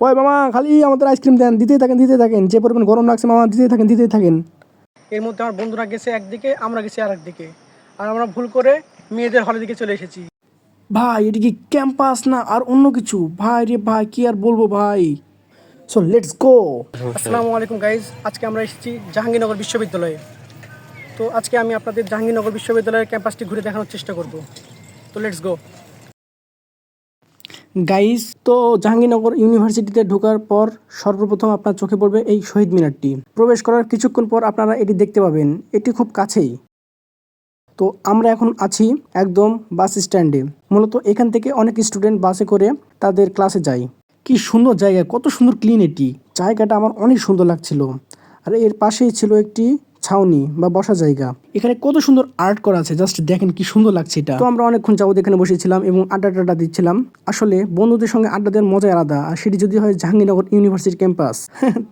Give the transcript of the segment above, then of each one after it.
ওই মামা খালি আমাদের আইসক্রিম দেন, দিতেই থাকেন, যে পরিমাণ গরম লাগছে মামা, দিতেই থাকেন। এর মধ্যে আমার বন্ধুরা গেছে একদিকে, আমরা গেছি আর একদিকে, আর আমরা ভুল করে মেয়েদের হলের দিকে চলে এসেছি। ভাই এটি কি ক্যাম্পাস না আর অন্য কিছু? ভাই রে ভাই, কি আর বলবো ভাই। So let's go. আসসালামু আলাইকুম গাইজ, আজকে আমরা এসেছি জাহাঙ্গীরনগর বিশ্ববিদ্যালয়ে। তো আজকে আমি আপনাদের জাহাঙ্গীরনগর বিশ্ববিদ্যালয়ের ক্যাম্পাসটি ঘুরে দেখানোর চেষ্টা করব। তো লেটস গো গাইজ। তো জাহাঙ্গীরনগর ইউনিভার্সিটিতে ঢোকার পর সর্বপ্রথম আপনার চোখে পড়বে এই শহীদ মিনারটি। প্রবেশ করার কিছুক্ষণ পর আপনারা এটি দেখতে পাবেন, এটি খুব কাছেই। তো আমরা এখন আছি একদম বাস স্ট্যান্ডে। মূলত এখান থেকে অনেক স্টুডেন্ট বাসে করে তাদের ক্লাসে যায়। কি সুন্দর জায়গা, কত সুন্দর ক্লিন এটি। জায়গাটা আমার অনেক সুন্দর লাগছিল। আর এর পাশেই ছিল একটি ছাউনি বা বসা জায়গা। এখানে কত সুন্দর আর্ট করা আছে, জাস্ট দেখেন কি সুন্দর লাগছে এটা। তো আমরা অনেকক্ষণ যাবত এখানে বসেছিলাম এবং আড্ডা দিচ্ছিলাম। আসলে বন্ধুদের সঙ্গে আড্ডা দেওয়ার মজাই আলাদা, আর সেটি যদি হয় জাহাঙ্গীরনগর ইউনিভার্সিটি ক্যাম্পাস,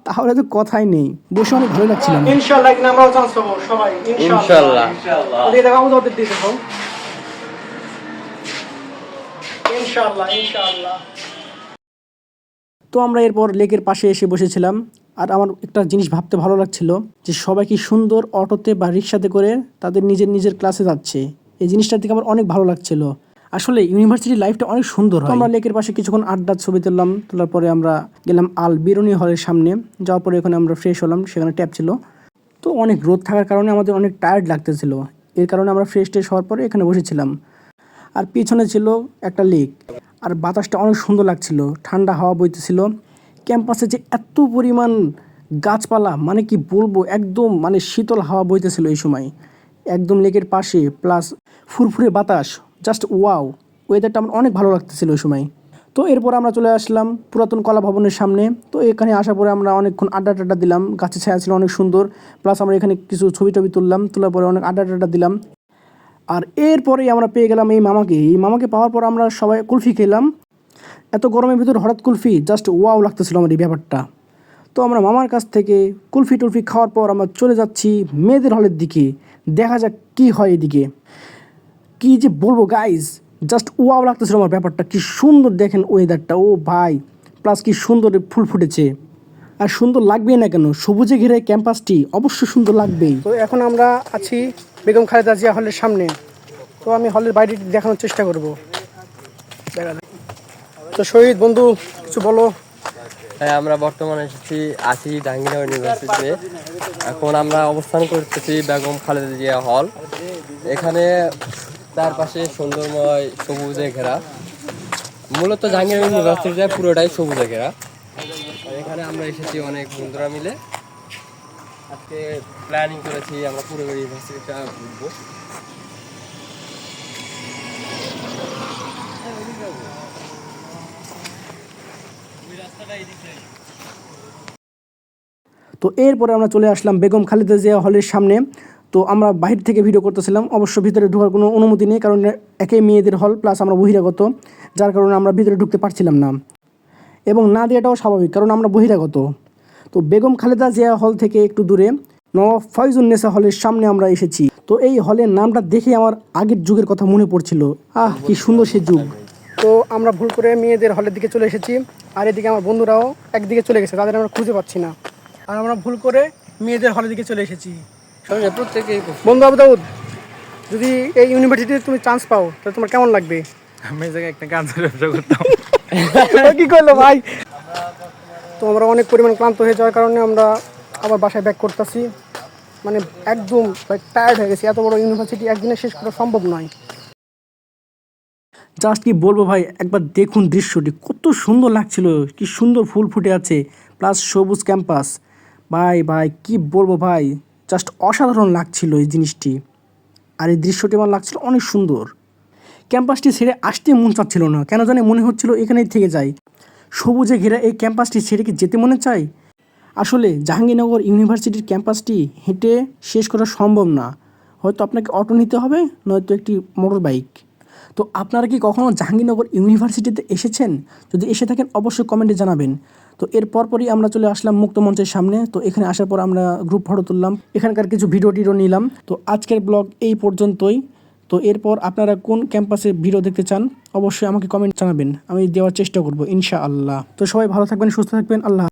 তাহলে তো কথাই নেই। বসে অনেক ভালো লাগছিল। ইনশাআল্লাহ আমরাও চান্স পাবো সবাই, ইনশাআল্লাহ। ওদের দেখাও, ওদের দিয়ে দেখাও, ইনশাআল্লাহ। তো আমরা এরপর লেকের পাশে এসে বসেছিলাম। আর আমার একটা জিনিস ভাবতে ভালো লাগছিল যে সবাই কি সুন্দর অটোতে বা রিক্সাতে করে তাদের নিজের ক্লাসে যাচ্ছে। এই জিনিসটার দিকে আমার অনেক ভালো লাগছিল। আসলে ইউনিভার্সিটি লাইফটা অনেক সুন্দর হয়। আমরা লেকের পাশে কিছুক্ষণ আড্ডা ছবি তুললাম। তোলার পরে আমরা গেলাম আল বিরুনি হলের সামনে। যাওয়ার পরে এখানে আমরা ফ্রেশ হলাম, সেখানে ট্যাপ ছিল। তো অনেক রোদ থাকার কারণে আমাদের অনেক টায়ার্ড লাগতেছিল। এর কারণে আমরা ফ্রেশ হওয়ার পরে এখানে বসেছিলাম। আর পিছনে ছিল একটা লেক, আর বাতাসটা অনেক সুন্দর লাগছিল, ঠান্ডা হাওয়া বইতেছিল। ক্যাম্পাসে যে এত পরিমাণ গাছপালা, মানে কি বলবো, একদম মানে শীতল হাওয়া বইতেছিল এই সময়, একদম লেকের পাশে, প্লাস ফুরফুরে বাতাস, জাস্ট ওয়াও। ওয়েদারটা আমার অনেক ভালো লাগতেছিল ওই সময়। তো এরপর আমরা চলে আসলাম পুরাতন কলা ভবনের সামনে। তো এখানে আসার পরে আমরা অনেকক্ষণ আড্ডা দিলাম, গাছের ছায়া ছিল অনেক সুন্দর, প্লাস আমরা এখানে কিছু ছবি তুললাম। তোলার পরে অনেক আড্ডা দিলাম। আর এরপরেই আমরা পেয়ে গেলাম এই মামাকে পাওয়ার পর আমরা সবাই কুলফি খেলাম। এত গরমের ভিতর হঠাৎ কুলফি, জাস্ট ওয়াও লাগতেছিল আমার এই ব্যাপারটা। তো আমরা মামার কাছ থেকে কুলফি খাওয়ার পর আমরা চলে যাচ্ছি মেয়েদের হলের দিকে। দেখা যাক কি হয় এদিকে। কি যে বলবো গাইজ, জাস্ট ওয়াও লাগতেছিল আমার ব্যাপারটা। কি সুন্দর দেখেন ওয়েদারটা, ও ভাই, প্লাস কি সুন্দর ফুল ফুটেছে। আর সুন্দর লাগবেই না কেন, সবুজে ঘিরে ক্যাম্পাসটি অবশ্যই সুন্দর লাগবেই। তো এখন আমরা আছি বেগম খালেদা জিয়া হলের সামনে। তো আমি হলের বাইরেটি দেখানোর চেষ্টা করব। তো শহীদ বন্ধু, কিছু বলো। হ্যাঁ, আমরা বর্তমানে আছি জাহাঙ্গীরনগর ইউনিভার্সিটিতে। এখন আমরা অবস্থান করতেছি বেগম খালেদা জিয়া হল। এখানে চারপাশে সুন্দরময় সবুজে ঘেরা। মূলত জাহাঙ্গীরনগর ইউনিভার্সিটিটা পুরোটাই সবুজে ঘেরা। এখানে আমরা এসেছি অনেক বন্ধুরা মিলে। আজকে প্ল্যানিং করেছি আমরা পুরো ইউনিভার্সিটিটা ঘুরবো। তো এরপরে আমরা চলে আসলাম বেগম খালেদা জিয়া হলের সামনে। তো আমরা বাহির থেকে ভিডিও করতেছিলাম, অবশ্য ভিতরে ঢোকার কোনো অনুমতি নেই, কারণ একেই মেয়েদের হল, প্লাস আমরা বহিরাগত, যার কারণে আমরা ভিতরে ঢুকতে পারছিলাম না। এবং না দেওয়াটাও স্বাভাবিক, কারণ আমরা বহিরাগত। তো বেগম খালেদা জিয়া হল থেকে একটু দূরে নওয়াব ফয়জুন্নেসা হলের সামনে আমরা এসেছি। তো এই হলের নামটা দেখে আমার আগের যুগের কথা মনে পড়ছিল। কি সুন্দর সে যুগ। তো আমরা ভুল করে মেয়েদের হলের দিকে চলে এসেছি, আর এদিকে আমার বন্ধুরাও একদিকে চলে গেছে, তাদের আমরা খুঁজে পাচ্ছি না। আর আমরা ভুল করে মেয়েদের হলের দিকে চলে এসেছি। প্রত্যেকেই বন্ধু আবু দাউদ, যদি এই ইউনিভার্সিটিতে তুমি চান্স পাও তাহলে তোমার কেমন লাগবে? আমি এই জায়গায় একটা গাছের ব্যবসা করতাম। কি করলো ভাই? তো আমরা অনেক পরিমাণ ক্লান্ত হয়ে যাওয়ার কারণে আমরা আবার বাসায় ব্যাক করতেছি। মানে একদম টায়ার্ড হয়ে গেছি, এত বড় ইউনিভার্সিটি একদিনে শেষ করা সম্ভব নয়। জাস্ট কি বলবো ভাই, একবার দেখুন দৃশ্যটি, কত সুন্দর লাগছিল, কি সুন্দর ফুল ফুটে আছে, প্লাস সবুজ ক্যাম্পাস। ভাই কি বলবো ভাই, জাস্ট অসাধারণ লাগছিল এই জিনিসটি। আর এই দৃশ্যটি আমার লাগছিল অনেক সুন্দর। ক্যাম্পাসটি ছেড়ে আসতে মন চাচ্ছিল না, কেন জানি মনে হচ্ছিল এখানেই থেকে যাই। সবুজে ঘেরা এই ক্যাম্পাসটি ছেড়ে কি যেতে মনে চায়? আসলে জাহাঙ্গীরনগর ইউনিভার্সিটির ক্যাম্পাসটি হেঁটে শেষ করা সম্ভব না। হয়তো আপনাকে অটো নিতে হবে, নয়তো একটি মোটর বাইক। তো আপনারা কি কখনও জাহাঙ্গীরনগর ইউনিভার্সিটিতে এসেছেন? যদি এসে থাকেন অবশ্যই কমেন্টে জানাবেন। তো এর পরপরই আমরা চলে আসলাম মুক্ত মঞ্চের সামনে। তো এখানে আসার পর আমরা গ্রুপ ফটো তুললাম, এখানকার কিছু ভিডিও নিলাম। তো আজকের ব্লগ এই পর্যন্তই। তো এরপর আপনারা কোন ক্যাম্পাসে ভিডিও দেখতে চান অবশ্যই আমাকে কমেন্ট জানাবেন, আমি দেওয়ার চেষ্টা করব ইনশাআল্লাহ। তো সবাই ভালো থাকবেন, সুস্থ থাকবেন, আল্লাহ।